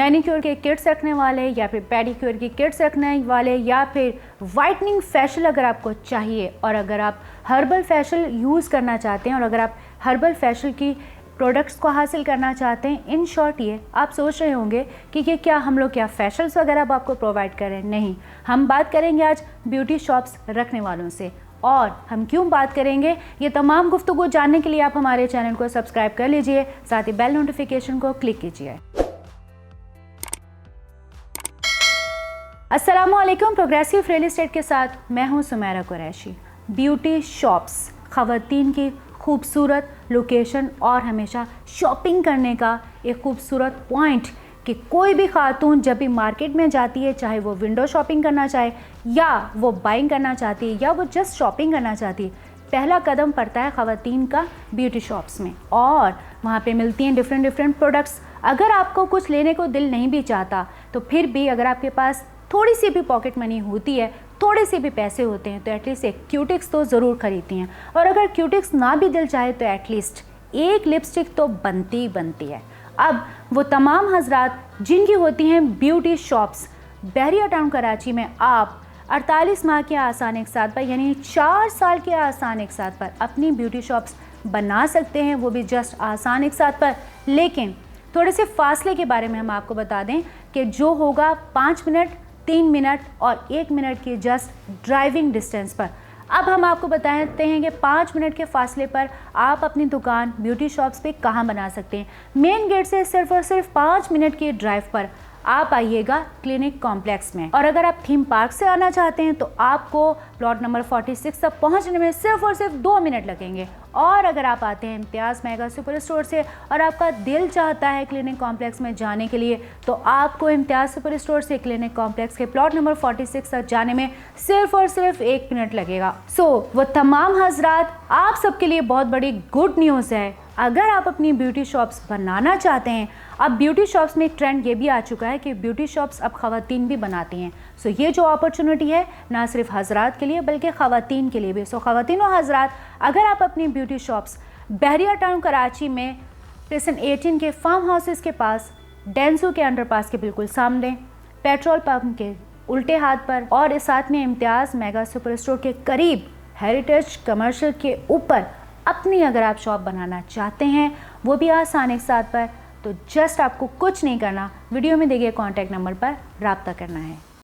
Manicure के kits रखने वाले या फिर पेडिक्योर की किट्स रखने वाले या फिर वाइटनिंग फेशियल अगर आपको चाहिए, और अगर आप हर्बल फेशियल यूज़ करना चाहते हैं और अगर आप हर्बल फेशियल की प्रोडक्ट्स को हासिल करना चाहते हैं, इन शॉर्ट ये आप सोच रहे होंगे कि ये क्या हम लोग क्या फेशियल्स वगैरह अब आपको प्रोवाइड करें। नहीं, हम बात करेंगे आज ब्यूटी शॉप्स रखने वालों से। और हम क्यों बात करेंगे, ये तमाम गुफ्तगू जानने के लिए आप हमारे चैनल को सब्सक्राइब कर लीजिए, साथ ही बेल नोटिफिकेशन को क्लिक कीजिए। अस्सलामुअलैकुम, प्रोग्रेसिव रियल एस्टेट के साथ मैं हूं सुमेरा कुरैशी। ब्यूटी शॉप्स ख़वातीन की खूबसूरत लोकेशन और हमेशा शॉपिंग करने का एक खूबसूरत पॉइंट कि कोई भी खातून जब भी मार्केट में जाती है, चाहे वो विंडो शॉपिंग करना चाहे या वो बाइंग करना चाहती है या वो जस्ट शॉपिंग करना चाहती है, पहला कदम पड़ता है ख़वातीन का ब्यूटी शॉप्स में, और वहाँ पे मिलती हैं डिफरेंट प्रोडक्ट्स। अगर आपको कुछ लेने को दिल नहीं भी चाहता तो फिर भी अगर आपके पास थोड़ी सी भी पॉकेट मनी होती है, थोड़े से भी पैसे होते हैं, तो एटलीस्ट एक क्यूटिक्स तो ज़रूर ख़रीदती हैं। और अगर क्यूटिक्स ना भी दिल चाहे तो एटलीस्ट एक लिपस्टिक तो बनती ही बनती है। अब वो तमाम हजरात जिनकी होती हैं ब्यूटी शॉप्स, बहरिया टाउन कराची में आप 48 माह के आसान एक साथ पर यानी 4 साल के आसान एक साथ पर अपनी ब्यूटी शॉप्स बना सकते हैं, वो भी जस्ट आसान एक साथ पर। लेकिन थोड़े से फासले के बारे में हम आपको बता दें कि जो होगा 5 मिनट, 3 मिनट और 1 मिनट की जस्ट ड्राइविंग डिस्टेंस पर। अब हम आपको बताते हैं कि 5 मिनट के फासले पर आप अपनी दुकान ब्यूटी शॉप्स पे कहाँ बना सकते हैं। मेन गेट से सिर्फ और सिर्फ 5 मिनट की ड्राइव पर आप आइएगा क्लिनिक कॉम्प्लेक्स में। और अगर आप थीम पार्क से आना चाहते हैं तो आपको प्लॉट नंबर 46 तक पहुंचने में सिर्फ और सिर्फ 2 मिनट लगेंगे। और अगर आप आते हैं इम्तियाज़ मेगा सुपर स्टोर से और आपका दिल चाहता है क्लिनिक कॉम्प्लेक्स में जाने के लिए, तो आपको इम्तियाज़ सुपर स्टोर से क्लिनिक कॉम्प्लेक्स के प्लॉट नंबर 46 तक जाने में सिर्फ और सिर्फ 1 मिनट लगेगा। वो तमाम हजरात, आप सबके लिए बहुत बड़ी गुड न्यूज़ है। अगर आप अपनी ब्यूटी शॉप्स बनाना चाहते हैं, अब ब्यूटी शॉप्स में एक ट्रेंड ये भी आ चुका है कि ब्यूटी शॉप्स अब ख़वातीन भी बनाती हैं। ये जो अपॉर्चुनिटी है ना सिर्फ हजरात के लिए बल्कि ख़वातीन के लिए भी। ख़वातीन और हजरात, अगर आप अपनी ब्यूटी शॉप्स बहरिया टाउन कराची में प्रेसन 18 के फार्म हाउसेस के पास, डेंसो के अंडरपास के बिल्कुल सामने, पेट्रोल पंप के उल्टे हाथ पर और इस साथ में इम्तियाज़ मेगा सुपर स्टोर के करीब हेरिटेज कमर्शियल के ऊपर अपनी अगर आप शॉप बनाना चाहते हैं, वो भी आसान एक साथ पर, तो जस्ट आपको कुछ नहीं करना, वीडियो में दिए गए कॉन्टैक्ट नंबर पर रब्ता करना है।